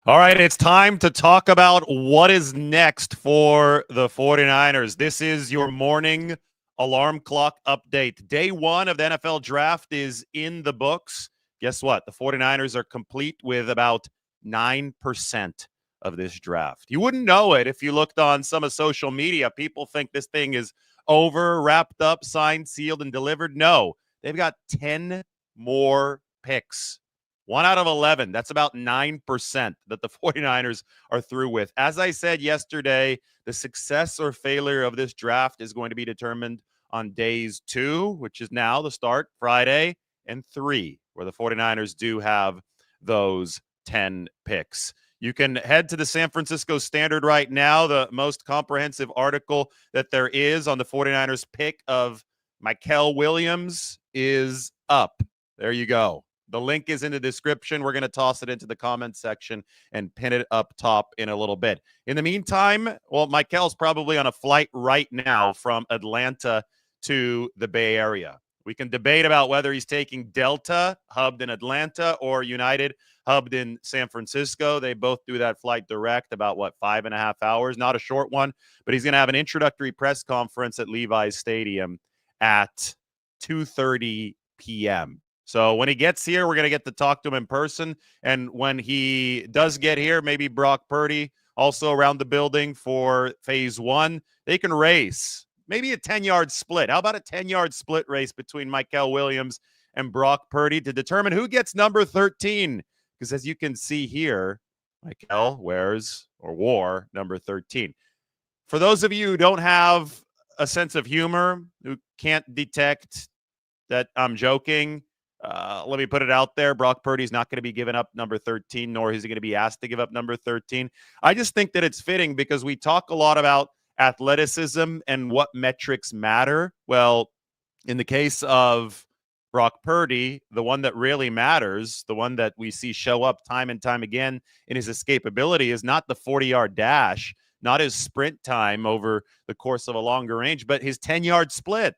All right, it's time to talk about what is next for the 49ers. This is your morning alarm clock update. Day one of the NFL draft is in the books. Guess what? The 49ers are complete with about 9% of this draft. You wouldn't know it if you looked on some of social media. People think this thing is over, wrapped up, signed, sealed, and delivered. No, they've got 10 more picks. 1 out of 11. That's about 9% that the 49ers are through with. As I said yesterday, the success or failure of this draft is going to be determined on days 2, which is now the start, Friday, and 3, where the 49ers do have those 10 picks. You can head to the San Francisco Standard right now, the most comprehensive article that there is on the 49ers pick of Mykel Williams is up. There you go. The link is in the description. We're going to toss it into the comments section and pin it up top in a little bit. In the meantime, well, Mykel's probably on a flight right now from Atlanta to the Bay Area. We can debate about whether he's taking Delta, hubbed in Atlanta, or United, hubbed in San Francisco. They both do that flight direct, about, 5.5 hours? Not a short one, but he's going to have an introductory press conference at Levi's Stadium at 2:30 p.m. So when he gets here, we're going to get to talk to him in person. And when he does get here, maybe Brock Purdy also around the building for phase 1. They can race. Maybe a 10-yard split. How about a 10-yard split race between Mykel Williams and Brock Purdy to determine who gets number 13? Because as you can see here, Mykel wore number 13. For those of you who don't have a sense of humor, who can't detect that I'm joking, let me put it out there. Brock Purdy's not going to be giving up number 13, nor is he going to be asked to give up number 13. I just think that it's fitting because we talk a lot about athleticism and what metrics matter. Well, in the case of Brock Purdy, the one that really matters, the one that we see show up time and time again in his escapability is not the 40-yard dash, not his sprint time over the course of a longer range, but his 10-yard split.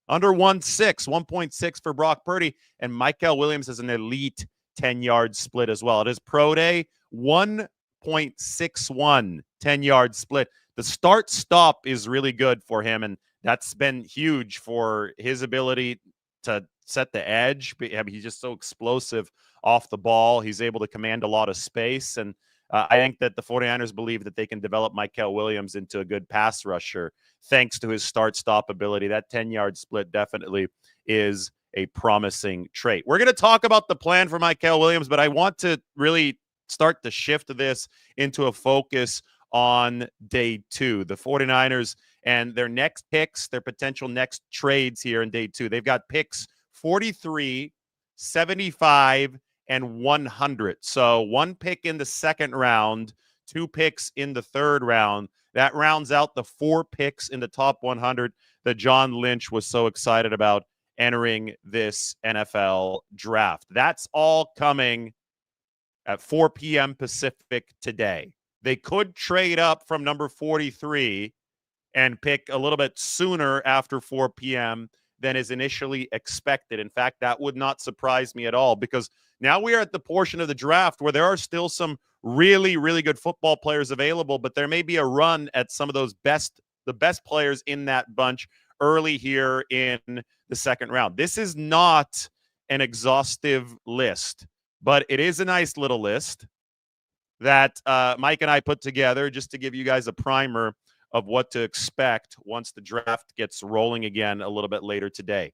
Under 1.6 for Brock Purdy, and Mykel Williams is an elite 10-yard split as well. It is pro day, 1.61 10-yard split. The start-stop is really good for him, and that's been huge for his ability to set the edge. He's just so explosive off the ball. He's able to command a lot of space, and I think that the 49ers believe that they can develop Mykel Williams into a good pass rusher thanks to his start-stop ability. That 10-yard split definitely is a promising trait. We're going to talk about the plan for Mykel Williams, but I want to really start to shift this into a focus on day 2. The 49ers and their next picks, their potential next trades here in day 2. They've got picks 43, 75, and 100. So 1 pick in the second round, 2 picks in the third round. That rounds out the 4 picks in the top 100 that John Lynch was so excited about entering this NFL draft. That's all coming at 4 p.m. Pacific today. They could trade up from number 43 and pick a little bit sooner after 4 p.m. than is initially expected. In fact, that would not surprise me at all because now we are at the portion of the draft where there are still some really, really good football players available, but there may be a run at some of those the best players in that bunch early here in the second round. This is not an exhaustive list, but it is a nice little list that Mike and I put together just to give you guys a primer of what to expect once the draft gets rolling again a little bit later today.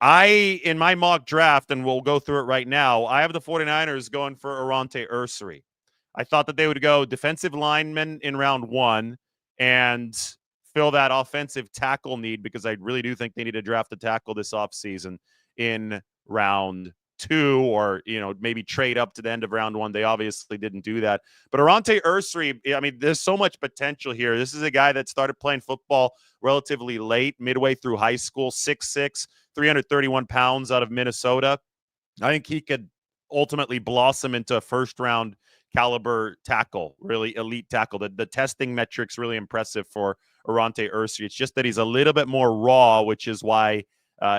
In my mock draft, and we'll go through it right now, I have the 49ers going for Arante Ursary. I thought that they would go defensive lineman in round 1 and fill that offensive tackle need because I really do think they need to draft a tackle this offseason in round 2 or, maybe trade up to the end of round 1. They obviously didn't do that. But Arante Ursary, there's so much potential here. This is a guy that started playing football relatively late, midway through high school, 6'6", 331 pounds out of Minnesota. I think he could ultimately blossom into a first-round caliber tackle, really elite tackle. The testing metrics really impressive for Arante Ursary. It's just that he's a little bit more raw, which is why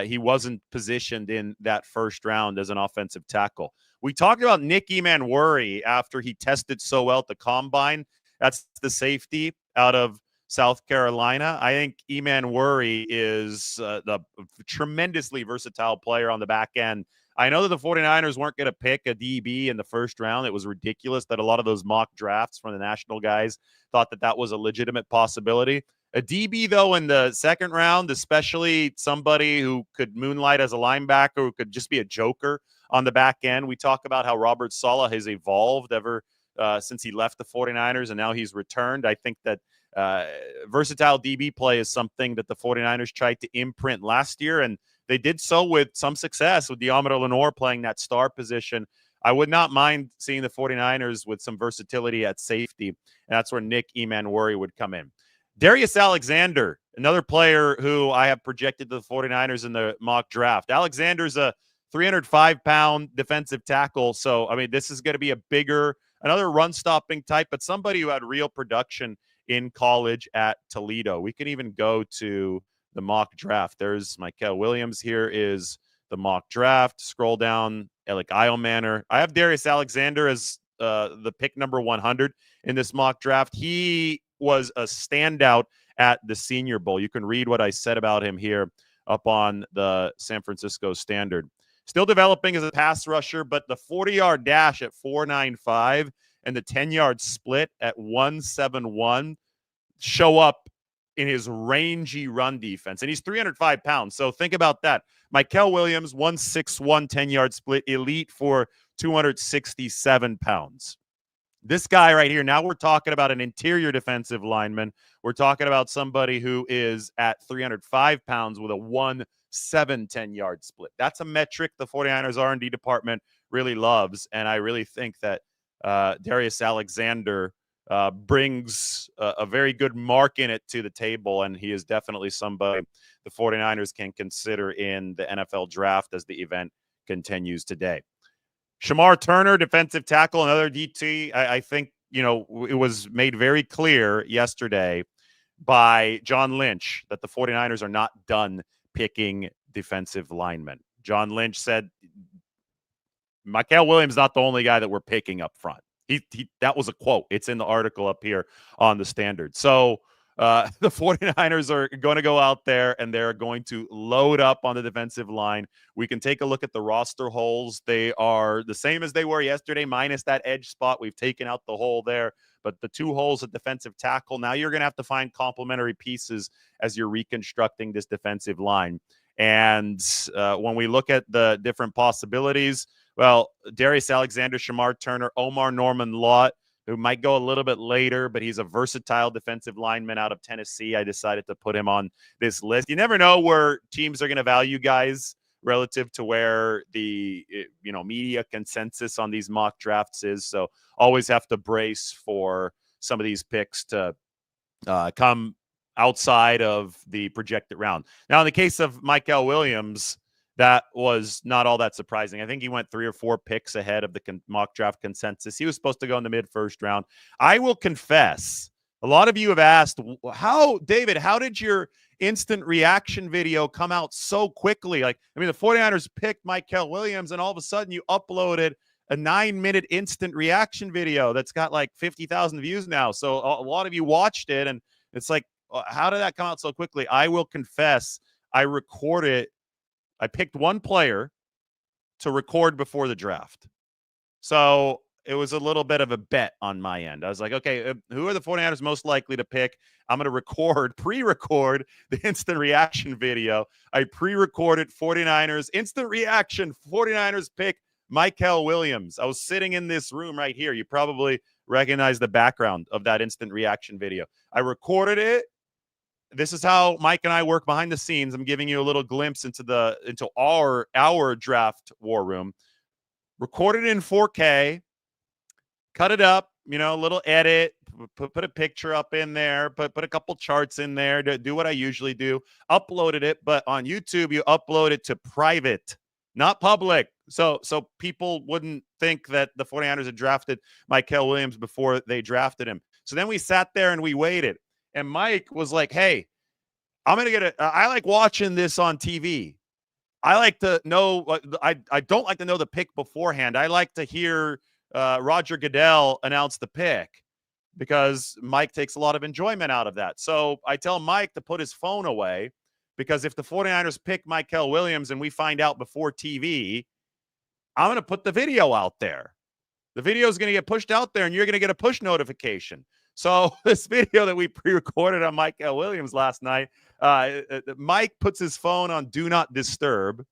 he wasn't positioned in that first round as an offensive tackle. We talked about Nick Emanwuri after he tested so well at the combine. That's the safety out of South Carolina. I think Emanwuri is the tremendously versatile player on the back end. I know that the 49ers weren't going to pick a DB in the first round. It was ridiculous that a lot of those mock drafts from the national guys thought that that was a legitimate possibility. A DB, though, in the second round, especially somebody who could moonlight as a linebacker, who could just be a joker on the back end. We talk about how Robert Saleh has evolved ever since he left the 49ers, and now he's returned. I think that versatile DB play is something that the 49ers tried to imprint last year, and they did so with some success with Diamante Lenore playing that star position. I would not mind seeing the 49ers with some versatility at safety, and that's where Nick Emanwuri would come in. Darius Alexander, another player who I have projected to the 49ers in the mock draft. Alexander's a 305-pound defensive tackle, so, I mean, this is going to be a bigger, another run-stopping type, but somebody who had real production in college at Toledo. We can even go to the mock draft. There's Mykel Williams. Here is the mock draft. Scroll down, Alec Manor. I have Darius Alexander as the pick number 100 in this mock draft. He was a standout at the Senior Bowl. You can read what I said about him here up on the San Francisco Standard. Still developing as a pass rusher, but the 40-yard dash at 4.95 and the 10-yard split at 1.71 show up in his rangy run defense. And he's 305 pounds. So think about that. Mykel Williams, 1.61, 10-yard split, elite for 267 pounds. This guy right here, now we're talking about an interior defensive lineman. We're talking about somebody who is at 305 pounds with a 1.7 10-yard split. That's a metric the 49ers R&D department really loves, and I really think that Darius Alexander brings a very good mark in it to the table, and he is definitely somebody the 49ers can consider in the NFL draft as the event continues today. Shamar Turner, defensive tackle, another DT. I think, it was made very clear yesterday by John Lynch that the 49ers are not done picking defensive linemen. John Lynch said, Mykel Williams not the only guy that we're picking up front. That was a quote. It's in the article up here on the Standard. So the 49ers are going to go out there and they're going to load up on the defensive line. We can take a look at the roster holes. They are the same as they were yesterday, minus that edge spot. We've taken out the hole there, but the two holes at defensive tackle. Now you're going to have to find complementary pieces as you're reconstructing this defensive line. And when we look at the different possibilities, well, Darius Alexander, Shamar Turner, Omar Norman Lott, who might go a little bit later, but he's a versatile defensive lineman out of Tennessee. I decided to put him on this list. You never know where teams are going to value guys relative to where the media consensus on these mock drafts is. So always have to brace for some of these picks to come outside of the projected round. Now, in the case of Mykel Williams, that was not all that surprising. I think he went 3 or 4 picks ahead of the mock draft consensus. He was supposed to go in the mid-first round. I will confess, a lot of you have asked, David, how did your instant reaction video come out so quickly? The 49ers picked Mykel Williams, and all of a sudden you uploaded a 9-minute instant reaction video that's got 50,000 views now. So a lot of you watched it, and it's like, how did that come out so quickly? I will confess, I picked one player to record before the draft. So it was a little bit of a bet on my end. I was like, okay, who are the 49ers most likely to pick? I'm going to pre-record the instant reaction video. I pre-recorded 49ers, instant reaction, 49ers pick Mykel Williams. I was sitting in this room right here. You probably recognize the background of that instant reaction video. I recorded it. This is how Mike and I work behind the scenes. I'm giving you a little glimpse into our draft war room. Recorded in 4K, cut it up, a little edit, put a picture up in there, put a couple charts in there, to do what I usually do. Uploaded it, but on YouTube you upload it to private, not public. So people wouldn't think that the 49ers had drafted Mykel Williams before they drafted him. So then we sat there and we waited. And Mike was like, hey, I'm going to I like watching this on TV. I like to know. I don't like to know the pick beforehand. I like to hear Roger Goodell announce the pick because Mike takes a lot of enjoyment out of that. So I tell Mike to put his phone away because if the 49ers pick Mykel Williams and we find out before TV, I'm going to put the video out there. The video is going to get pushed out there and you're going to get a push notification. So this video that we pre-recorded on Mykel Williams last night, Mike puts his phone on Do Not Disturb.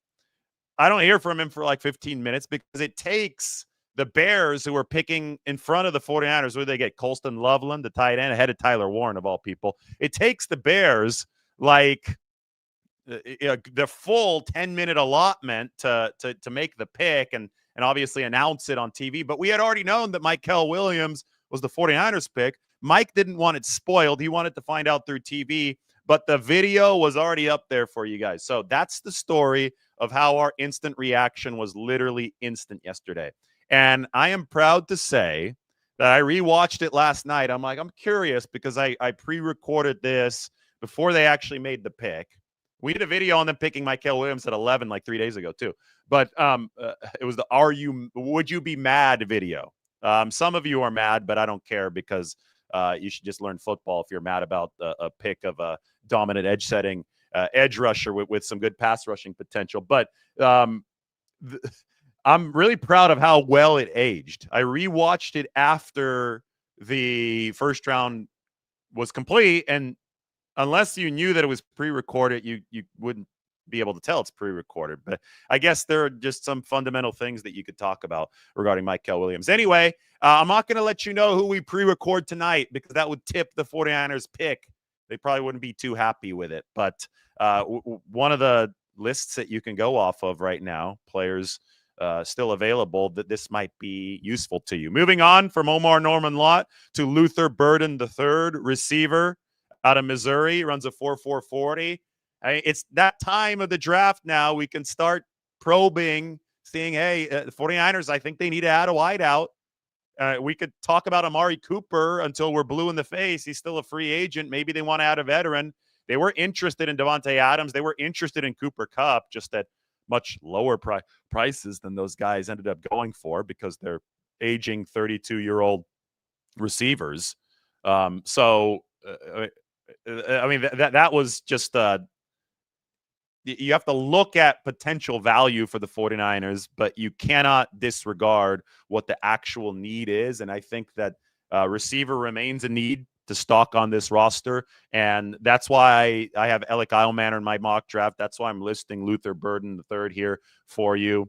I don't hear from him for like 15 minutes because it takes the Bears, who are picking in front of the 49ers, where they get Colston Loveland, the tight end, ahead of Tyler Warren, of all people. It takes the Bears like the full 10-minute allotment to make the pick and obviously announce it on TV. But we had already known that Mykel Williams was the 49ers pick. Mike didn't want it spoiled. He wanted to find out through TV, but the video was already up there for you guys. So that's the story of how our instant reaction was literally instant yesterday. And I am proud to say that I rewatched it last night. I'm curious because I pre-recorded this before they actually made the pick. We did a video on them picking Mykel Williams at 11 like 3 days ago too. But it was the would you be mad video. Some of you are mad, but I don't care because you should just learn football if you're mad about a pick of a dominant edge setting edge rusher with some good pass rushing potential. But I'm really proud of how well it aged. I rewatched it after the first round was complete, and unless you knew that it was pre-recorded, you wouldn't be able to tell it's pre-recorded. But I guess there are just some fundamental things that you could talk about regarding Mykel Williams. Anyway, I'm not going to let you know who we pre-record tonight because that would tip the 49ers pick. They probably wouldn't be too happy with it. But one of the lists that you can go off of right now, players still available, that this might be useful to you. Moving on from Omar Norman Lott to Luther Burden III, receiver out of Missouri, runs a 4.4 40. It's that time of the draft now. We can start probing, seeing, hey, the 49ers, I think they need to add a wideout. We could talk about Amari Cooper until we're blue in the face. He's still a free agent. Maybe they want to add a veteran. They were interested in Devontae Adams. They were interested in Cooper Kupp, just at much lower prices than those guys ended up going for because they're aging 32-year-old receivers. I mean, that was just you have to look at potential value for the 49ers, but you cannot disregard what the actual need is. And I think that receiver remains a need to stock on this roster. And that's why I have Alec Eilmanner in my mock draft. That's why I'm listing Luther Burden III here for you.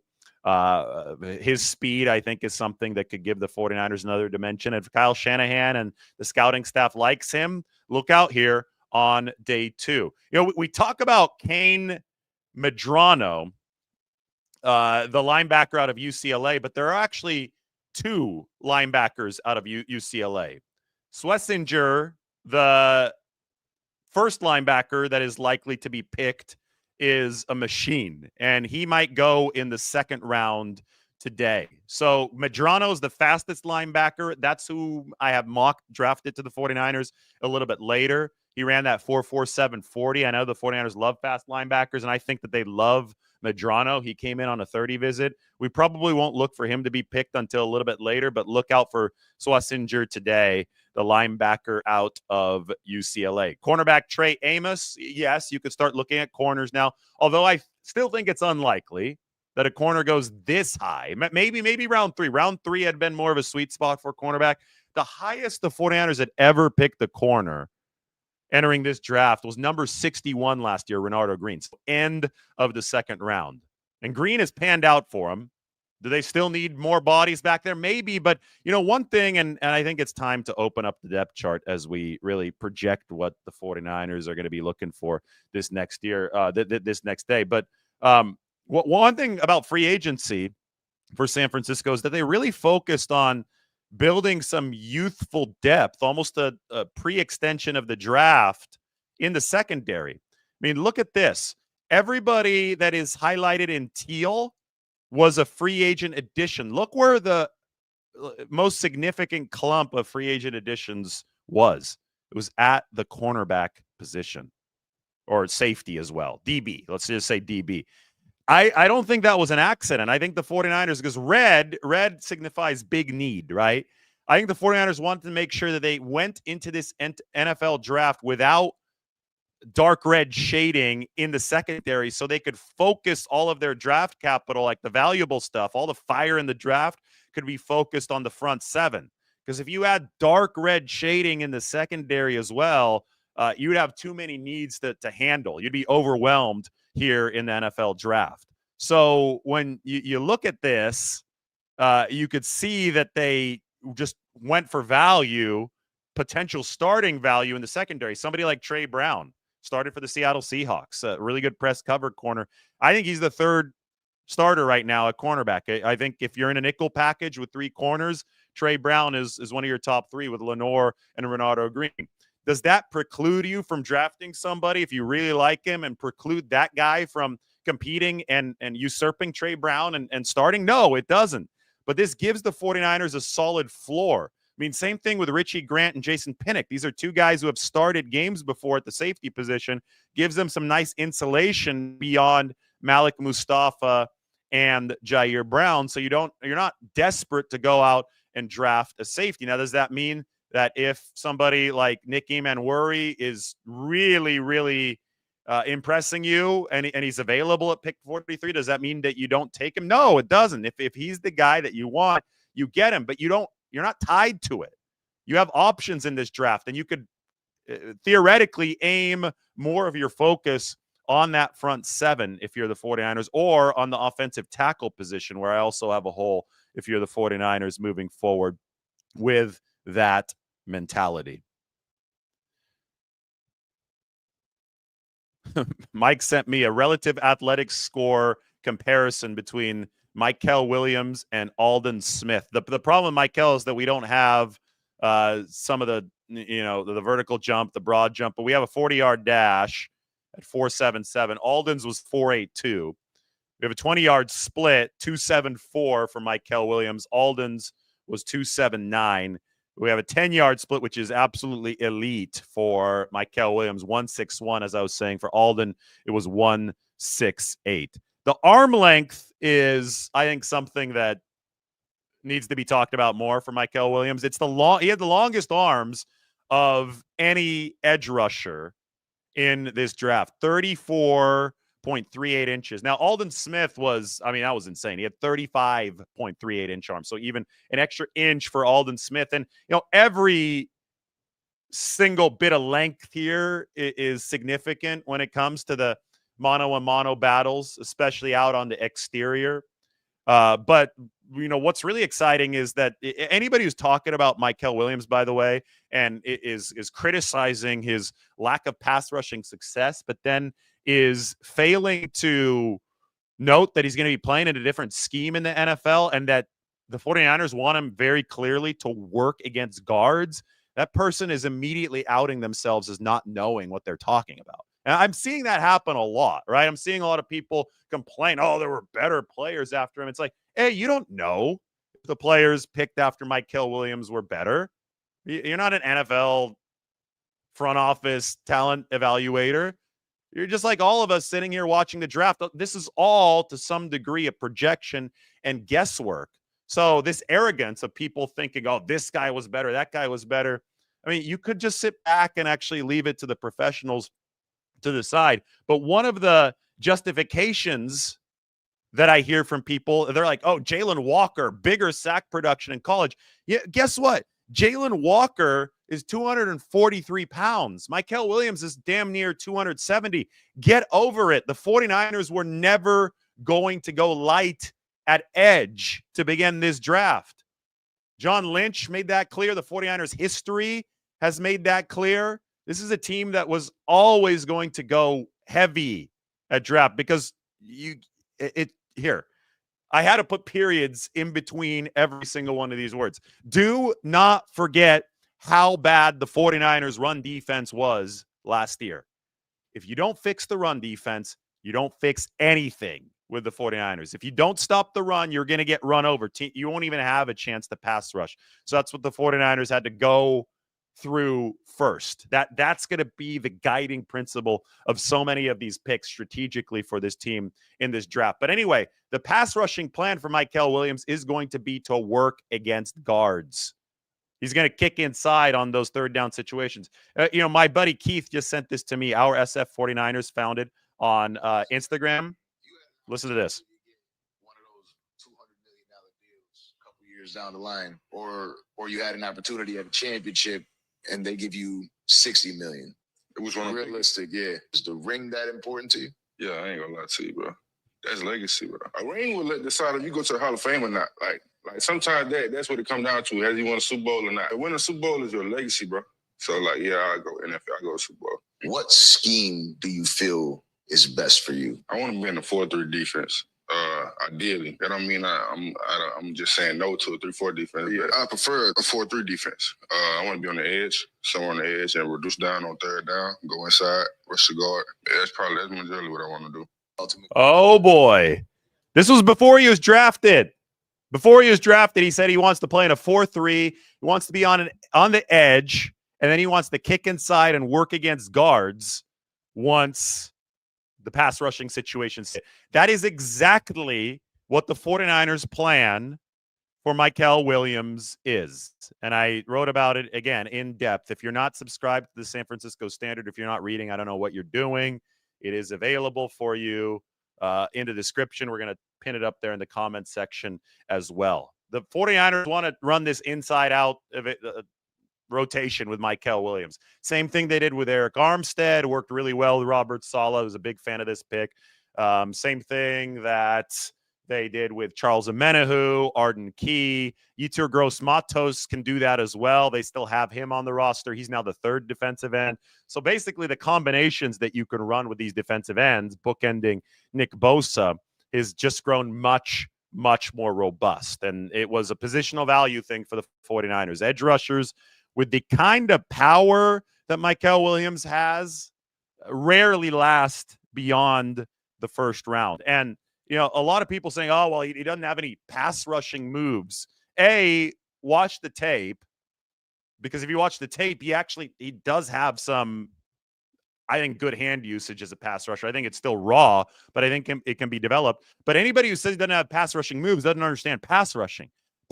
His speed, I think, is something that could give the 49ers another dimension. If Kyle Shanahan and the scouting staff likes him, look out here on day 2. We talk about Kane Medrano, the linebacker out of UCLA, but there are actually 2 linebackers out of UCLA. Schlesinger, the first linebacker that is likely to be picked, is a machine, and he might go in the second round today. So Medrano is the fastest linebacker. That's who I have mock drafted to the 49ers a little bit later. He ran that 4.47 40. I know the 49ers love fast linebackers, and I think that they love Medrano. He came in on a 30 visit. We probably won't look for him to be picked until a little bit later, but look out for Schlesinger today, the linebacker out of UCLA. Cornerback Trey Amos, yes, you could start looking at corners now, although I still think it's unlikely that a corner goes this high. Maybe round 3. Round 3 had been more of a sweet spot for cornerback. The highest the 49ers had ever picked the corner entering this draft was number 61 last year, Renardo Green. So end of the second round. And Green has panned out for him. Do they still need more bodies back there? Maybe, but one thing, and I think it's time to open up the depth chart as we really project what the 49ers are going to be looking for this next year, this next day. But one thing about free agency for San Francisco is that they really focused on building some youthful depth, almost a pre-extension of the draft in the secondary. I mean, look at this. Everybody that is highlighted in teal was a free agent addition. Look where the most significant clump of free agent additions was. It was at the cornerback position, or safety as well. DB. Let's just say DB. I don't think that was an accident. I think the 49ers, because red signifies big need, right? I think the 49ers wanted to make sure that they went into this NFL draft without dark red shading in the secondary so they could focus all of their draft capital, like the valuable stuff, all the fire in the draft could be focused on the front seven. Because if you had dark red shading in the secondary as well, you would have too many needs to handle. You'd be overwhelmed here in the NFL draft. So when you look at this, you could see that they just went for value, potential starting value in the secondary. Somebody like Trey Brown started for the Seattle Seahawks, a really good press cover corner. I think he's the third starter right now at cornerback. I think if you're in a nickel package with three corners, Trey Brown is one of your top three with Lenore and Renato Green. Does that preclude you from drafting somebody if you really like him and preclude that guy from competing and usurping Trey Brown and starting? No, it doesn't. But this gives the 49ers a solid floor. I mean, same thing with Richie Grant and Jason Pinnock. These are two guys who have started games before at the safety position. Gives them some nice insulation beyond Malik Mustafa and Jair Brown. So you're not desperate to go out and draft a safety. Now, does that mean that if somebody like Nick Emanwuri is really, really impressing you and he's available at pick 43, does that mean that you don't take him? No, it doesn't. If he's the guy that you want, you get him, but you're not tied to it. You have options in this draft, and you could theoretically aim more of your focus on that front seven if you're the 49ers, or on the offensive tackle position, where I also have a hole if you're the 49ers moving forward with that mentality. Mike sent me a relative athletic score comparison between Mykel Williams and Aldon Smith. The problem with Mykel is that we don't have some of the vertical jump, the broad jump, but we have a 40-yard dash at 4.77. Aldon's was 4.82. We have a 20-yard split, 2.74 for Mykel Williams. Aldon's was 2.79. We have a 10-yard split, which is absolutely elite for Mykel Williams, 1.61. As I was saying, for Aldon, it was 1.68. The arm length is, I think, something that needs to be talked about more for Mykel Williams. He had the longest arms of any edge rusher in this draft, 34.38 inches. Now, Aldon Smith that was insane. He had 35.38 inch arms. So even an extra inch for Aldon Smith. And, every single bit of length here is significant when it comes to the mono-a-mono battles, especially out on the exterior. But what's really exciting is that anybody who's talking about Mykel Williams, by the way, and is criticizing his lack of pass rushing success, but then is failing to note that he's going to be playing in a different scheme in the NFL and that the 49ers want him very clearly to work against guards, that person is immediately outing themselves as not knowing what they're talking about. And I'm seeing that happen a lot, right? I'm seeing a lot of people complain, there were better players after him. It's like, hey, you don't know if the players picked after Mykel Williams were better. You're not an NFL front office talent evaluator. You're just like all of us sitting here watching the draft. This is all, to some degree, a projection and guesswork. So this arrogance of people thinking, this guy was better, that guy was better. I mean, you could just sit back and actually leave it to the professionals to decide. But one of the justifications that I hear from people, they're like, Jalen Walker, bigger sack production in college. Yeah, guess what? Jalen Walker is 243 pounds. Mykel Williams is damn near 270. Get over it. The 49ers were never going to go light at edge to begin this draft. John Lynch made that clear. The 49ers history has made that clear. This is a team that was always going to go heavy at draft because here. I had to put periods in between every single one of these words. Do not forget how bad the 49ers run defense was last year. If you don't fix the run defense, you don't fix anything with the 49ers. If you don't stop the run, you're going to get run over. You won't even have a chance to pass rush. So that's what the 49ers had to go through first. That's going to be the guiding principle of so many of these picks strategically for this team in this draft. But anyway, the pass rushing plan for Mykel Williams is going to be to work against guards. He's going to kick inside on those third down situations. My buddy Keith just sent this to me. Our SF 49ers founded on Instagram. Listen to this. One of those $200 million deals a couple years down the line, or you had an opportunity at a championship and they give you $60 million. It was one realistic, yeah. Is the ring that important to you? Yeah, I ain't gonna lie to you, bro. That's legacy, bro. A ring will decide if you go to the Hall of Fame or not. Like sometimes that's what it comes down to. Has you won a Super Bowl or not? Winning a Super Bowl is your legacy, bro. So yeah, I go NFL. I go Super Bowl. What scheme do you feel is best for you? I want to be in the 4-3 defense. Ideally, that don't mean I'm just saying no to a 3-4 defense. Yeah, I prefer a 4-3 defense. I want to be on the edge, somewhere on the edge, and reduce down on third down, go inside, rush the guard. Yeah, that's majority what I want to do. Oh boy, this was before he was drafted. Before he was drafted, he said he wants to play in a 4-3. He wants to be on the edge, and then he wants to kick inside and work against guards once the pass rushing situations. That is exactly what the 49ers plan for Mykel Williams is. And I wrote about it, again, in depth. If you're not subscribed to the San Francisco Standard, if you're not reading, I don't know what you're doing. It is available for you in the description. We're going to pin it up there in the comment section as well. The 49ers want to run this inside-out rotation with Mykel Williams. Same thing they did with Eric Armstead. Worked really well with Robert Saleh. Was a big fan of this pick. Same thing that they did with Charles Omenihu, Arden Key. Yetur Gross-Matos can do that as well. They still have him on the roster. He's now the third defensive end. So basically the combinations that you can run with these defensive ends, bookending Nick Bosa, is just grown much, much more robust. And it was a positional value thing for the 49ers. Edge rushers with the kind of power that Mykel Williams has rarely last beyond the first round. And, a lot of people saying, oh, well, he doesn't have any pass rushing moves. Watch the tape, because if you watch the tape, he does have some, I think, good hand usage as a pass rusher. I think it's still raw, but I think it can be developed. But anybody who says he doesn't have pass rushing moves doesn't understand pass rushing.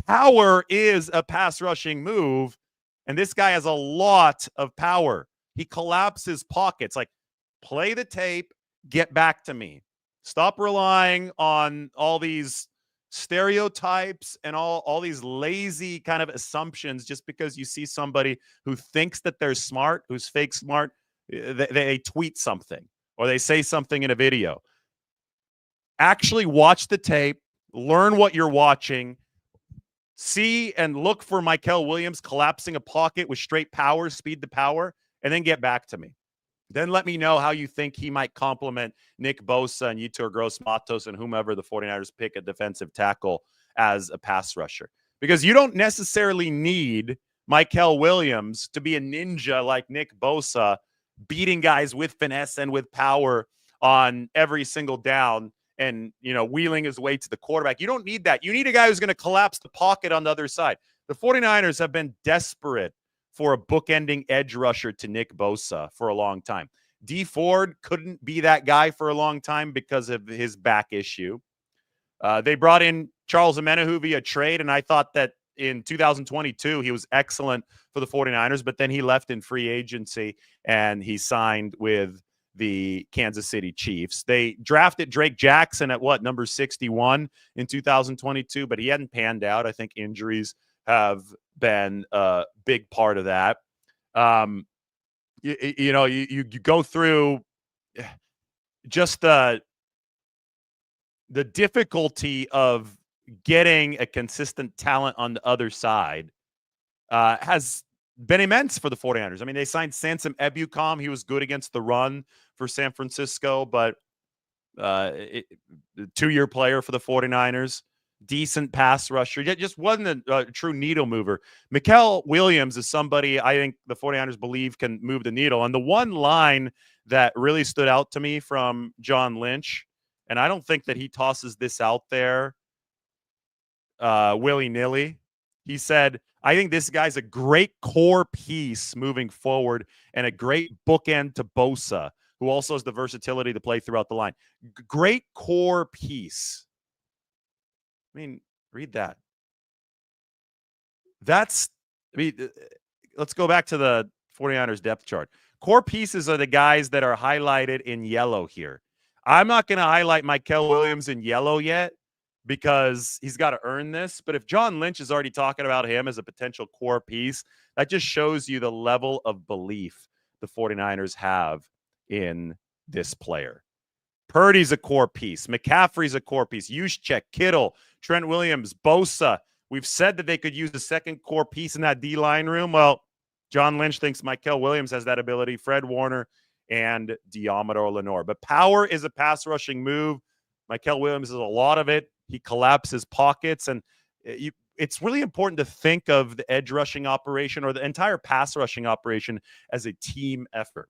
Power is a pass rushing move, and this guy has a lot of power. He collapses pockets. Like, play the tape, get back to me. Stop relying on all these stereotypes and all these lazy kind of assumptions just because you see somebody who thinks that they're smart, who's fake smart. They tweet something or they say something in a video. Actually watch the tape, learn what you're watching, see and look for Mykel Williams collapsing a pocket with straight power, speed to power, and then get back to me. Then let me know how you think he might complement Nick Bosa and Yetur Gross-Matos and whomever the 49ers pick a defensive tackle as a pass rusher. Because you don't necessarily need Mykel Williams to be a ninja like Nick Bosa, beating guys with finesse and with power on every single down and, wheeling his way to the quarterback. You don't need that. You need a guy who's going to collapse the pocket on the other side. The 49ers have been desperate for a bookending edge rusher to Nick Bosa for a long time. Dee Ford couldn't be that guy for a long time because of his back issue. They brought in Charles Omenihu via trade, and I thought that in 2022 he was excellent for the 49ers, but then he left in free agency and he signed with the Kansas City Chiefs. They drafted Drake Jackson at number 61 in 2022, but he hadn't panned out. I think injuries have been a big part of that. You go through just the difficulty of getting a consistent talent on the other side has been immense for the 49ers. I mean, they signed Sansom Ebukam. He was good against the run for San Francisco, but a 2-year player for the 49ers. Decent pass rusher. Just wasn't a true needle mover. Mykel Williams is somebody I think the 49ers believe can move the needle. And the one line that really stood out to me from John Lynch, and I don't think that he tosses this out there willy-nilly. He said, I think this guy's a great core piece moving forward and a great bookend to Bosa, who also has the versatility to play throughout the line. Great core piece. I mean, read that. Let's go back to the 49ers depth chart. Core pieces are the guys that are highlighted in yellow here. I'm not going to highlight Mykel Williams in yellow yet because he's got to earn this. But if John Lynch is already talking about him as a potential core piece, that just shows you the level of belief the 49ers have in this player. Purdy's a core piece. McCaffrey's a core piece. Juszczyk, Kittle, Trent Williams, Bosa. We've said that they could use the second core piece in that D-line room. Well, John Lynch thinks Mykel Williams has that ability. Fred Warner and Diamador Lenore. But power is a pass rushing move. Mykel Williams is a lot of it. He collapses pockets. And it's really important to think of the edge rushing operation or the entire pass rushing operation as a team effort.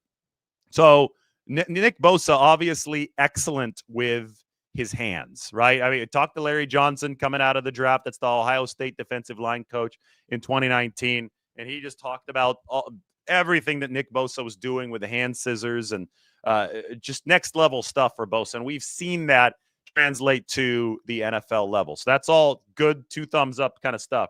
So Nick Bosa, obviously excellent with his hands, right? I mean, talk to Larry Johnson coming out of the draft. That's the Ohio State defensive line coach in 2019. And he just talked about everything that Nick Bosa was doing with the hand scissors and just next level stuff for Bosa. And we've seen that translate to the NFL level. So that's all good, 2 thumbs up kind of stuff.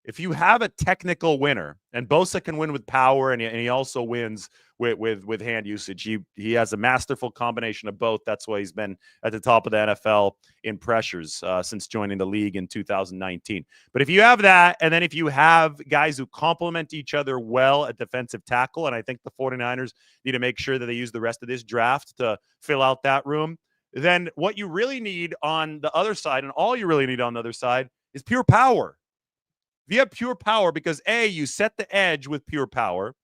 If you have a technical winner, and Bosa can win with power, and he also wins with hand usage. He has a masterful combination of both. That's why he's been at the top of the NFL in pressures since joining the league in 2019. But if you have that, and then if you have guys who complement each other well at defensive tackle, and I think the 49ers need to make sure that they use the rest of this draft to fill out that room, then what you really need on the other side, and all you really need on the other side, is pure power. If you have pure power, because you set the edge with pure power,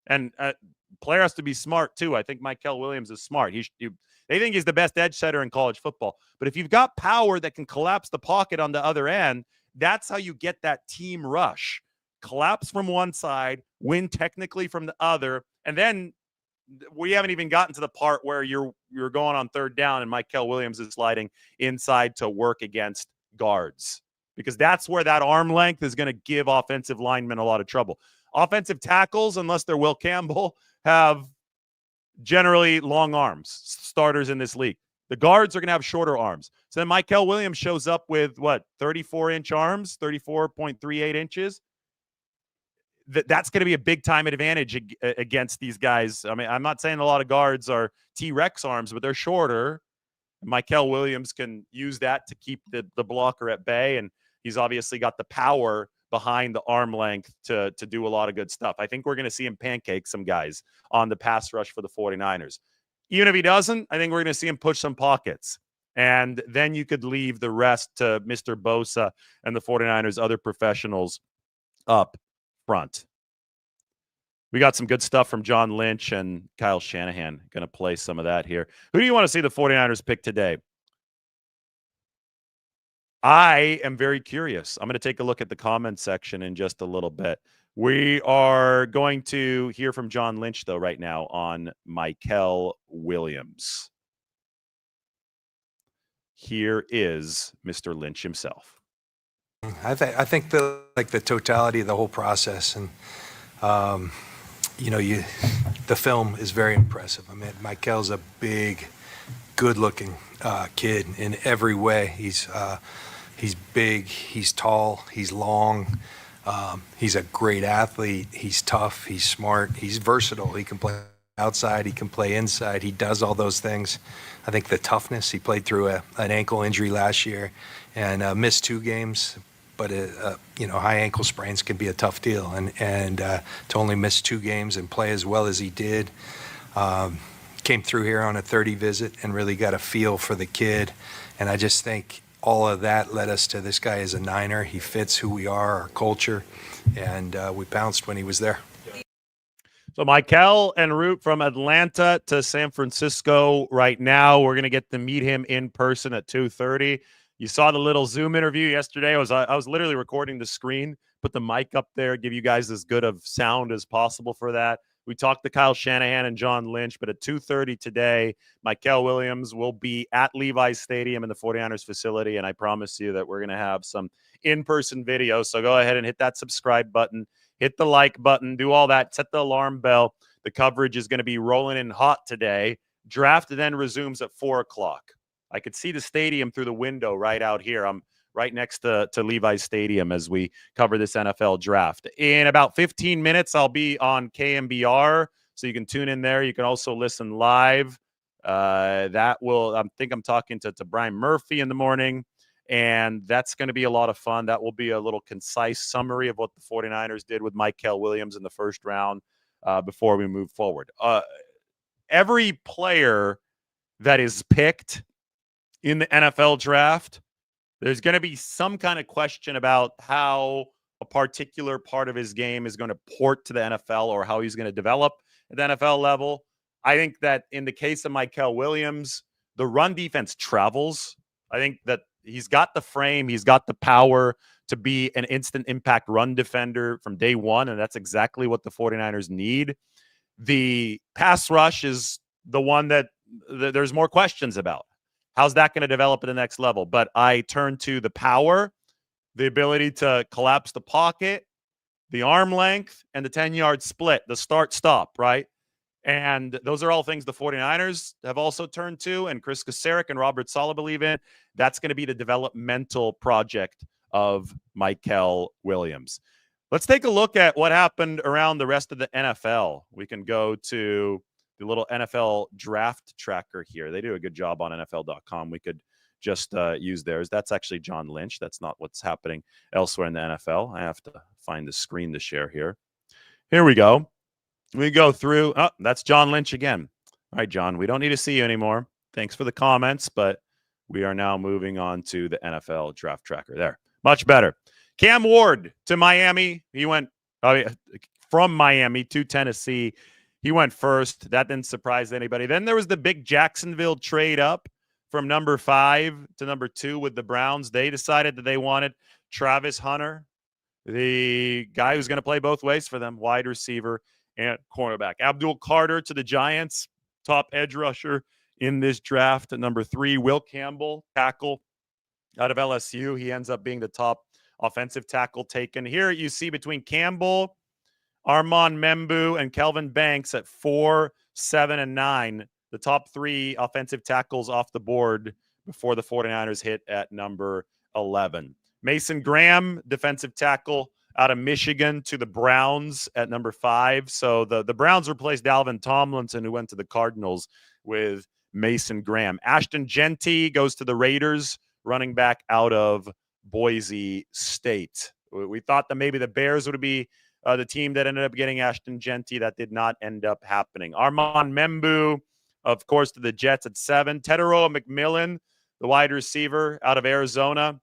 and player has to be smart too. I think Mykel Williams is smart. They think he's the best edge setter in college football. But if you've got power that can collapse the pocket on the other end, that's how you get that team rush. Collapse from one side, win technically from the other, and then we haven't even gotten to the part where you're going on third down and Mykel Williams is sliding inside to work against guards. Because that's where that arm length is going to give offensive linemen a lot of trouble. Offensive tackles, unless they're Will Campbell, have generally long arms, starters in this league. The guards are going to have shorter arms. So then Mykel Williams shows up with, 34-inch arms, 34.38 inches. That's going to be a big-time advantage against these guys. I mean, I'm not saying a lot of guards are T-Rex arms, but they're shorter. Mykel Williams can use that to keep the blocker at bay, and he's obviously got the power behind the arm length to do a lot of good stuff. I think we're going to see him pancake some guys on the pass rush for the 49ers. Even if he doesn't, I think we're going to see him push some pockets. And then you could leave the rest to Mr. Bosa and the 49ers' other professionals up front. We got some good stuff from John Lynch and Kyle Shanahan. Going to play some of that here. Who do you want to see the 49ers pick today? I am very curious. I'm going to take a look at the comment section in just a little bit. We are going to hear from John Lynch, though, right now on Mykel Williams. Here is Mr. Lynch himself. I think the totality of the whole process, and the film is very impressive. I mean, Mykel's a big, good-looking kid in every way. He's big, he's tall, he's long, he's a great athlete, he's tough, he's smart, he's versatile. He can play outside, he can play inside, he does all those things. I think the toughness, he played through an ankle injury last year and missed 2 games, but high ankle sprains can be a tough deal, and to only miss 2 games and play as well as he did, came through here on a 30 visit and really got a feel for the kid, and I just think all of that led us to this guy is a Niner. He fits who we are, our culture, and we pounced when he was there. So Mykel en route from Atlanta to San Francisco right now. We're going to get to meet him in person at 2:30. You saw the little Zoom interview yesterday. I was literally recording the screen, put the mic up there, give you guys as good of sound as possible for that. We talked to Kyle Shanahan and John Lynch, but at 2:30 today, Mykel Williams will be at Levi's Stadium in the 49ers facility, and I promise you that we're going to have some in-person video. So go ahead and hit that subscribe button, hit the like button, do all that, set the alarm bell. The coverage is going to be rolling in hot today. Draft then resumes at 4 o'clock. I could see the stadium through the window right out here. I'm right next to Levi's Stadium as we cover this NFL draft. In about 15 minutes, I'll be on KMBR, so you can tune in there. You can also listen live. I think I'm talking to Brian Murphy in the morning, and that's going to be a lot of fun. That will be a little concise summary of what the 49ers did with Mykel Williams in the first round before we move forward. Every player that is picked in the NFL draft, there's going to be some kind of question about how a particular part of his game is going to port to the NFL or how he's going to develop at the NFL level. I think that in the case of Mykel Williams, the run defense travels. I think that he's got the frame, he's got the power to be an instant impact run defender from day one, and that's exactly what the 49ers need. The pass rush is the one that there's more questions about. How's that going to develop at the next level? But I turn to the power, the ability to collapse the pocket, the arm length, and the 10-yard split, the start-stop, right? And those are all things the 49ers have also turned to, and Chris Kasarik and Robert Saleh believe in. That's going to be the developmental project of Mykel Williams. Let's take a look at what happened around the rest of the NFL. We can go to the little NFL draft tracker here. They do a good job on NFL.com. We could just use theirs. That's actually John Lynch. That's not what's happening elsewhere in the NFL. I have to find the screen to share here. Here we go. We go through. Oh, that's John Lynch again. All right, John, we don't need to see you anymore. Thanks for the comments, but we are now moving on to the NFL draft tracker. There. Much better. Cam Ward to Miami. He went from Miami to Tennessee. He went first. That didn't surprise anybody. Then there was the big Jacksonville trade up from number 5 to number 2 with the Browns. They decided that they wanted Travis Hunter, the guy who's going to play both ways for them, wide receiver and cornerback. Abdul Carter to the Giants, top edge rusher in this draft at number 3. Will Campbell, tackle out of LSU. He ends up being the top offensive tackle taken. Here you see between Campbell, Armand Membu, and Kelvin Banks at 4, 7, and 9. The top 3 offensive tackles off the board before the 49ers hit at number 11. Mason Graham, defensive tackle out of Michigan, to the Browns at number 5. So the Browns replaced Dalvin Tomlinson, who went to the Cardinals, with Mason Graham. Ashton Genty goes to the Raiders, running back out of Boise State. We thought that maybe the Bears would be the team that ended up getting Ashton Genty. That did not end up happening. Armand Membu, of course, to the Jets at 7. Teteroa McMillan, the wide receiver out of Arizona,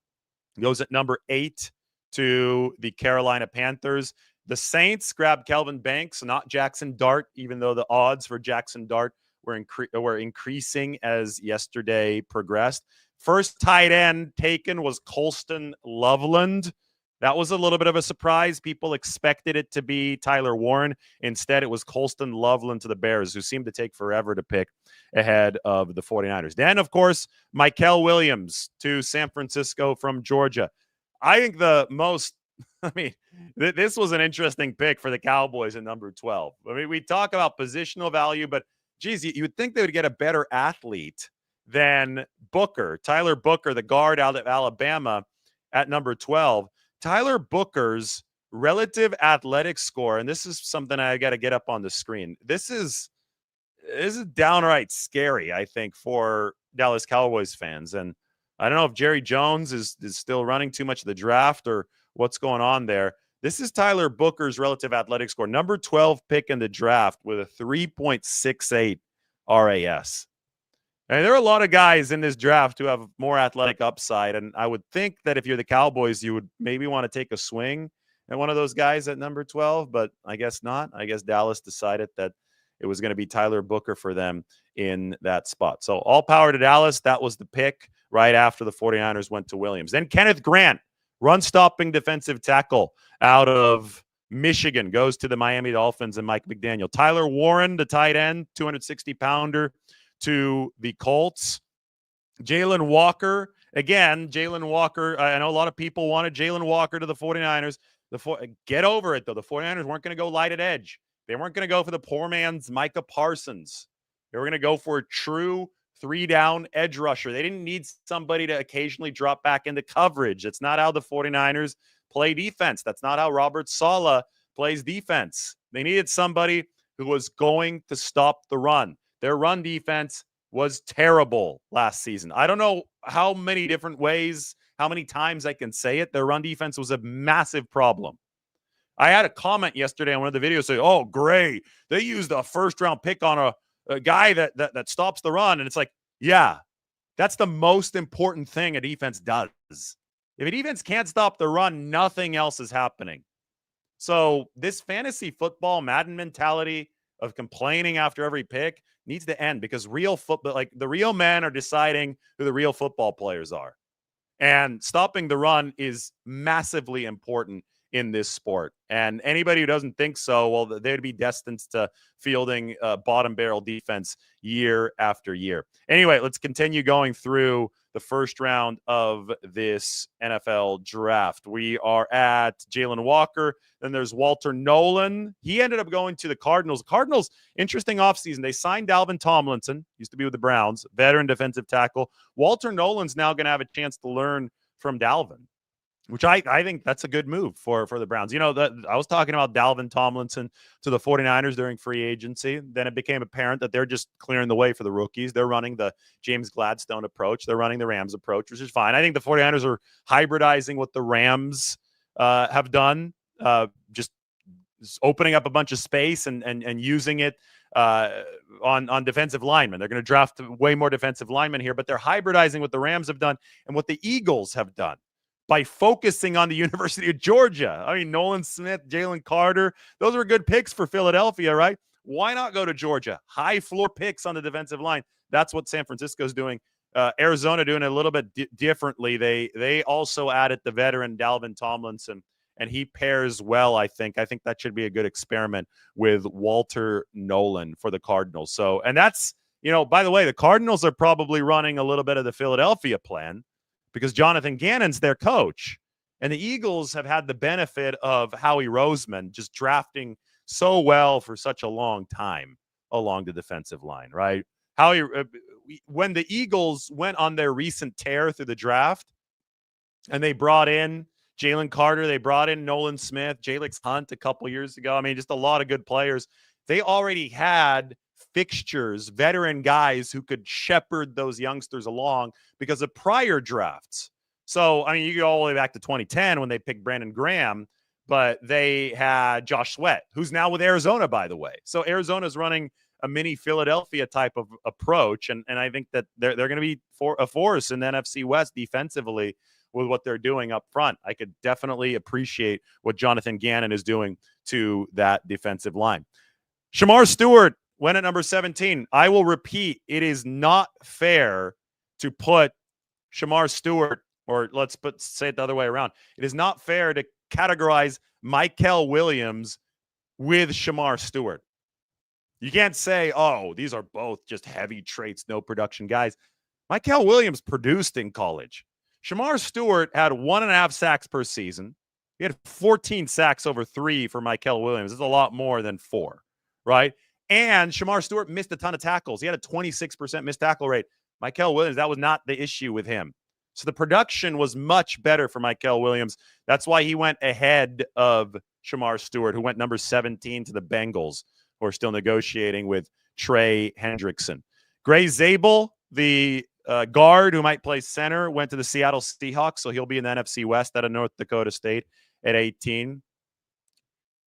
goes at number 8 to the Carolina Panthers. The Saints grabbed Kelvin Banks, not Jackson Dart, even though the odds for Jackson Dart were increasing as yesterday progressed. First tight end taken was Colston Loveland. That was a little bit of a surprise. People expected it to be Tyler Warren. Instead, it was Colston Loveland to the Bears, who seemed to take forever to pick ahead of the 49ers. Then, of course, Mykel Williams to San Francisco from Georgia. I think this was an interesting pick for the Cowboys at number 12. I mean, we talk about positional value, but geez, you would think they would get a better athlete than Booker, Tyler Booker, the guard out of Alabama at number 12. Tyler Booker's relative athletic score, and this is something I got to get up on the screen. This is downright scary, I think, for Dallas Cowboys fans. And I don't know if Jerry Jones is still running too much of the draft or what's going on there. This is Tyler Booker's relative athletic score, number 12 pick in the draft with a 3.68 RAS. And there are a lot of guys in this draft who have more athletic upside, and I would think that if you're the Cowboys, you would maybe want to take a swing at one of those guys at number 12, but I guess not. I guess Dallas decided that it was going to be Tyler Booker for them in that spot. So all power to Dallas. That was the pick right after the 49ers went to Williams. Then Kenneth Grant, run-stopping defensive tackle out of Michigan goes to the Miami Dolphins and Mike McDaniel. Tyler Warren, the tight end, 260-pounder to the Colts. Jalen Walker, again, Jalen Walker. I know a lot of people wanted Jalen Walker to the 49ers. Get over it, though. The 49ers weren't going to go light at edge. They weren't going to go for the poor man's Micah Parsons. They were going to go for a true 3-down edge rusher. They didn't need somebody to occasionally drop back into coverage. That's not how the 49ers play defense. That's not how Robert Saleh plays defense. They needed somebody who was going to stop the run. Their run defense was terrible last season. I don't know how many different ways, how many times I can say it. Their run defense was a massive problem. I had a comment yesterday on one of the videos saying, oh, great, they used a first-round pick on a guy that stops the run. And it's like, yeah, that's the most important thing a defense does. If a defense can't stop the run, nothing else is happening. So this fantasy football Madden mentality of complaining after every pick needs to end, because real football, like the real men are deciding who the real football players are. And stopping the run is massively important in this sport. And anybody who doesn't think so, well, they'd be destined to fielding bottom barrel defense year after year. Anyway, let's continue going through the first round of this NFL draft. We are at Jalen Walker. Then there's Walter Nolan. He ended up going to the Cardinals. Cardinals, interesting offseason. They signed Dalvin Tomlinson, used to be with the Browns, veteran defensive tackle. Walter Nolan's now going to have a chance to learn from Dalvin, which I think that's a good move for the Browns. You know, I was talking about Dalvin Tomlinson to the 49ers during free agency. Then it became apparent that they're just clearing the way for the rookies. They're running the James Gladstone approach. They're running the Rams approach, which is fine. I think the 49ers are hybridizing what the Rams have done, just opening up a bunch of space and using it on defensive linemen. They're going to draft way more defensive linemen here, but they're hybridizing what the Rams have done and what the Eagles have done by focusing on the University of Georgia. I mean, Nolan Smith, Jalen Carter, those were good picks for Philadelphia, right? Why not go to Georgia? High floor picks on the defensive line. That's what San Francisco's doing. Arizona doing it a little bit differently. They also added the veteran Dalvin Tomlinson, and he pairs well, I think. I think that should be a good experiment with Walter Nolan for the Cardinals. So, and that's, you know, by the way, the Cardinals are probably running a little bit of the Philadelphia plan, because Jonathan Gannon's their coach. And the Eagles have had the benefit of Howie Roseman just drafting so well for such a long time along the defensive line, right? Howie, when the Eagles went on their recent tear through the draft and they brought in Jalen Carter, they brought in Nolan Smith, Jalix Hunt a couple years ago. I mean, just a lot of good players. They already had fixtures, veteran guys who could shepherd those youngsters along because of prior drafts. So, I mean, you go all the way back to 2010 when they picked Brandon Graham, but they had Josh Sweat, who's now with Arizona, by the way. So Arizona's running a mini Philadelphia type of approach, and I think that they're going to be a force in the NFC West defensively with what they're doing up front. I could definitely appreciate what Jonathan Gannon is doing to that defensive line. Shamar Stewart went at number 17. I will repeat, it is not fair to put Shamar Stewart, or say it the other way around. It is not fair to categorize Mykel Williams with Shamar Stewart. You can't say, oh, these are both just heavy traits, no production guys. Mykel Williams produced in college. Shamar Stewart had 1.5 sacks per season. He had 14 sacks over 3 for Mykel Williams. It's a lot more than 4, right? And Shamar Stewart missed a ton of tackles. He had a 26% missed tackle rate. Mykel Williams, that was not the issue with him. So the production was much better for Mykel Williams. That's why he went ahead of Shamar Stewart, who went number 17 to the Bengals, who are still negotiating with Trey Hendrickson. Gray Zabel, the guard who might play center, went to the Seattle Seahawks, so he'll be in the NFC West out of North Dakota State at 18.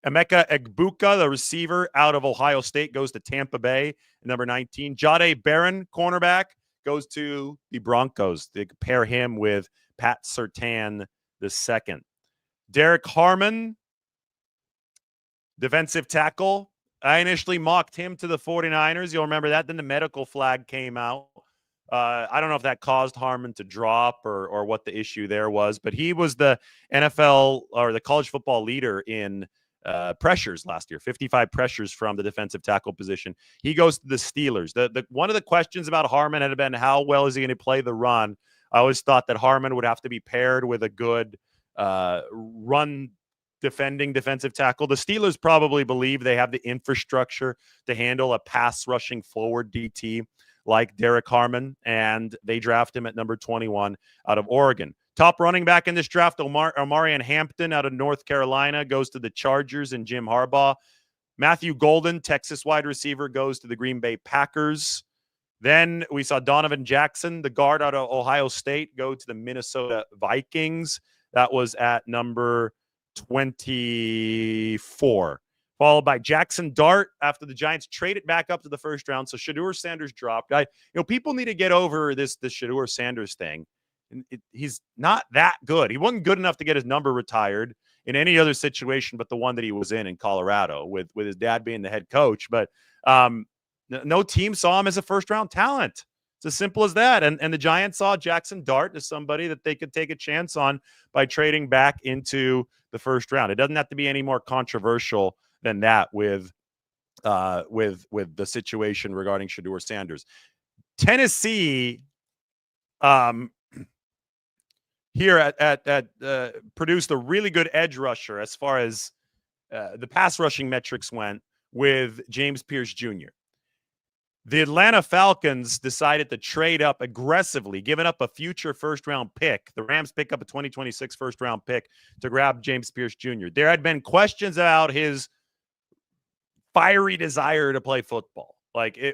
Emeka Egbuka, the receiver out of Ohio State, goes to Tampa Bay at number 19. Jahdae Barron, cornerback, goes to the Broncos. They pair him with Pat Surtain II. Derek Harmon, defensive tackle. I initially mocked him to the 49ers. You'll remember that. Then the medical flag came out. I don't know if that caused Harmon to drop or what the issue there was, but he was the NFL or the college football leader in pressures last year, 55 pressures from the defensive tackle position. He goes to the Steelers. One of the questions about Harmon had been how well is he going to play the run. I always thought that Harmon would have to be paired with a good run defending defensive tackle. The Steelers probably believe they have the infrastructure to handle a pass rushing forward DT like Derek Harmon, and they draft him at number 21 out of Oregon. Top running back in this draft, Omarion Hampton out of North Carolina, goes to the Chargers and Jim Harbaugh. Matthew Golden, Texas wide receiver, goes to the Green Bay Packers. Then we saw Donovan Jackson, the guard out of Ohio State, go to the Minnesota Vikings. That was at number 24. Followed by Jackson Dart after the Giants traded back up to the first round. So Shedeur Sanders dropped. People need to get over this Shedeur Sanders thing. He's not that good. He wasn't good enough to get his number retired in any other situation but the one that he was in Colorado with his dad being the head coach. But no team saw him as a first-round talent. It's as simple as that. And the Giants saw Jackson Dart as somebody that they could take a chance on by trading back into the first round. It doesn't have to be any more controversial than that with the situation regarding Shedeur Sanders. Tennessee here at produced a really good edge rusher as far as the pass rushing metrics went with James Pierce Jr. The Atlanta Falcons decided to trade up aggressively, giving up a future first-round pick. The Rams pick up a 2026 first-round pick to grab James Pierce Jr. There had been questions about his fiery desire to play football.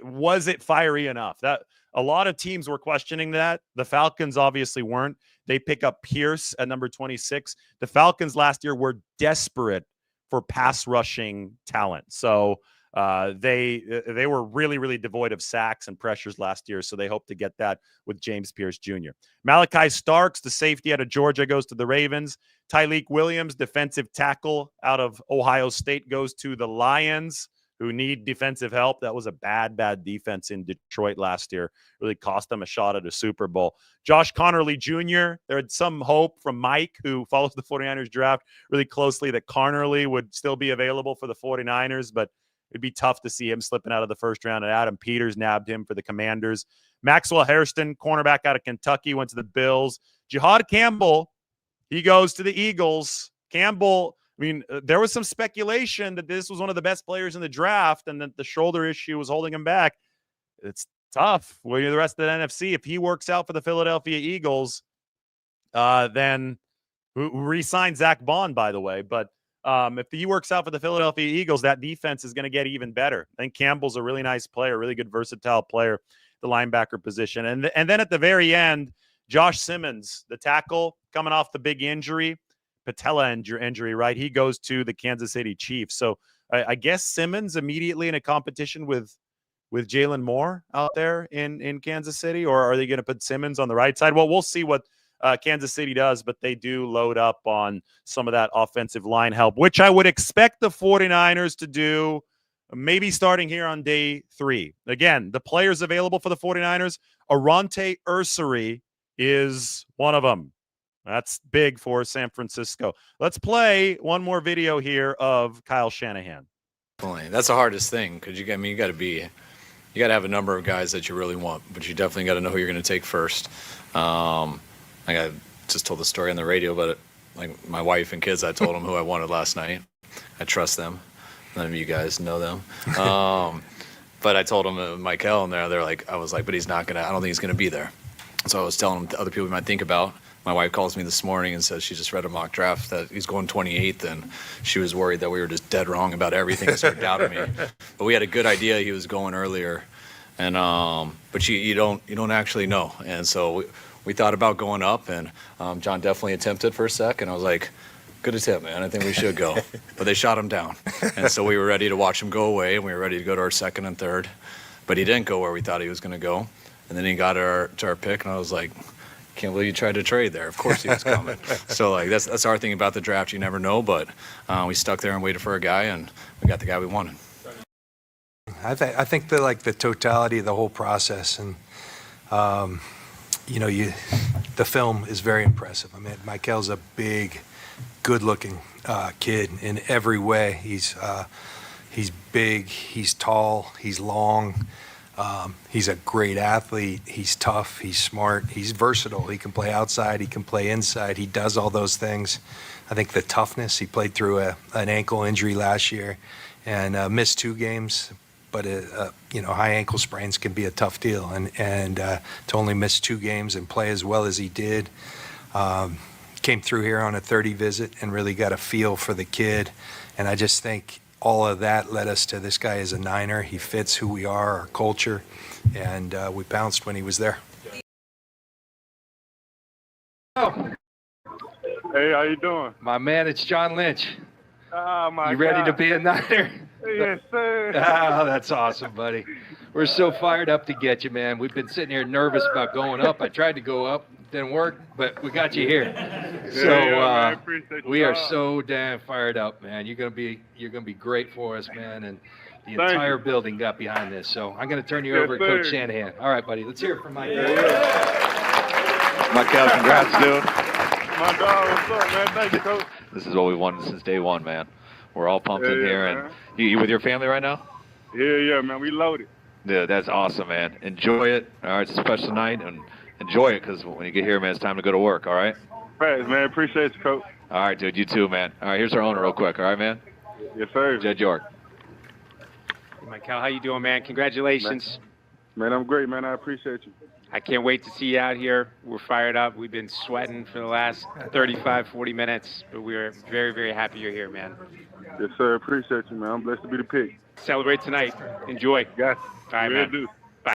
Was it fiery enough? That a lot of teams were questioning that. The Falcons obviously weren't. They pick up Pierce at number 26. The Falcons last year were desperate for pass rushing talent. So they were really, really devoid of sacks and pressures last year. So they hope to get that with James Pierce Jr. Malachi Starks, the safety out of Georgia, goes to the Ravens. Tyleik Williams, defensive tackle out of Ohio State, goes to the Lions, who need defensive help. That was a bad defense in Detroit last year. Really cost them a shot at a Super Bowl. Josh Connerly Jr., there had some hope from Mike, who follows the 49ers draft really closely, that Connerly would still be available for the 49ers, but it'd be tough to see him slipping out of the first round, and Adam Peters nabbed him for the Commanders. Maxwell Hairston, cornerback out of Kentucky, went to the Bills. Jihad Campbell, he goes to the Eagles. Campbell, there was some speculation that this was one of the best players in the draft and that the shoulder issue was holding him back. It's tough. Well, the rest of the NFC, if he works out for the Philadelphia Eagles, then who re-signed Zach Bond, by the way. But if he works out for the Philadelphia Eagles, that defense is going to get even better. I think Campbell's a really nice player, really good, versatile player, the linebacker position. And then at the very end, Josh Simmons, the tackle, coming off the big injury, patella injury, right? He goes to the Kansas City Chiefs. So I guess Simmons immediately in a competition with Jalen Moore out there in Kansas City, or are they going to put Simmons on the right side? Well, we'll see what Kansas City does, but they do load up on some of that offensive line help, which I would expect the 49ers to do maybe starting here on day 3. Again, the players available for the 49ers, Arante Ursary is one of them. That's big for San Francisco. Let's play one more video here of Kyle Shanahan. That's the hardest thing because you got to have a number of guys that you really want, but you definitely got to know who you're going to take first. I just told the story on the radio, but like my wife and kids, I told them who I wanted last night. I trust them. None of you guys know them. But I told them Mykel, and I was like, but he's not going to, I don't think he's going to be there. So I was telling them other people we might think about. My wife calls me this morning and says she just read a mock draft that he's going 28th, and she was worried that we were just dead wrong about everything and started doubting me. But we had a good idea he was going earlier, and but you don't actually know. And so we thought about going up, and John definitely attempted for a sec, and I was like, good attempt, man. I think we should go. But they shot him down, and so we were ready to watch him go away, and we were ready to go to our second and third. But he didn't go where we thought he was going to go, and then he got to our pick, and I was like, can't believe you tried to trade there. Of course he was coming. So that's our thing about the draft. You never know, but we stuck there and waited for a guy, and we got the guy we wanted. I think that the totality of the whole process, and the film is very impressive. Mykel's a big good-looking kid in every way. He's big, he's tall, he's long. He's a great athlete. He's tough. He's smart. He's versatile. He can play outside. He can play inside. He does all those things. I think the toughness, he played through an ankle injury last year and missed 2 games. But, high ankle sprains can be a tough deal. And to only miss 2 games and play as well as he did, came through here on a 30 visit and really got a feel for the kid. And I just think all of that led us to this guy is a Niner. He fits who we are, our culture, and we bounced when he was there. Oh. Hey, how you doing? My man, it's John Lynch. Oh, my God. You ready to be a Niner? Yes, sir. Oh, that's awesome, buddy. We're so fired up to get you, man. We've been sitting here nervous about going up. I tried to go up. Didn't work, but we got you here. So we are so damn fired up, man. You're gonna be great for us, man, and the entire building got behind this. So I'm gonna turn you over to Coach Shanahan. All right, buddy. Let's hear it from Mykel. Mykel, congrats, dude. My dog, what's up, man? Thank you, Coach. This is what we wanted since day one, man. We're all pumped in here, man. and you with your family right now? Yeah, man. We loaded. Yeah, that's awesome, man. Enjoy it. All right, it's a special night, and enjoy it, because when you get here, man, it's time to go to work, all right? Thanks, man. Appreciate you, Coach. All right, dude. You too, man. All right, here's our owner real quick, all right, man? Yes, sir. Jed York. Hey, Mykel, how you doing, man? Congratulations. Man, I'm great, man. I appreciate you. I can't wait to see you out here. We're fired up. We've been sweating for the last 35, 40 minutes, but we're very, very happy you're here, man. Yes, sir. Appreciate you, man. I'm blessed to be the pick. Celebrate tonight. Enjoy. Got you. All right, Will man. do.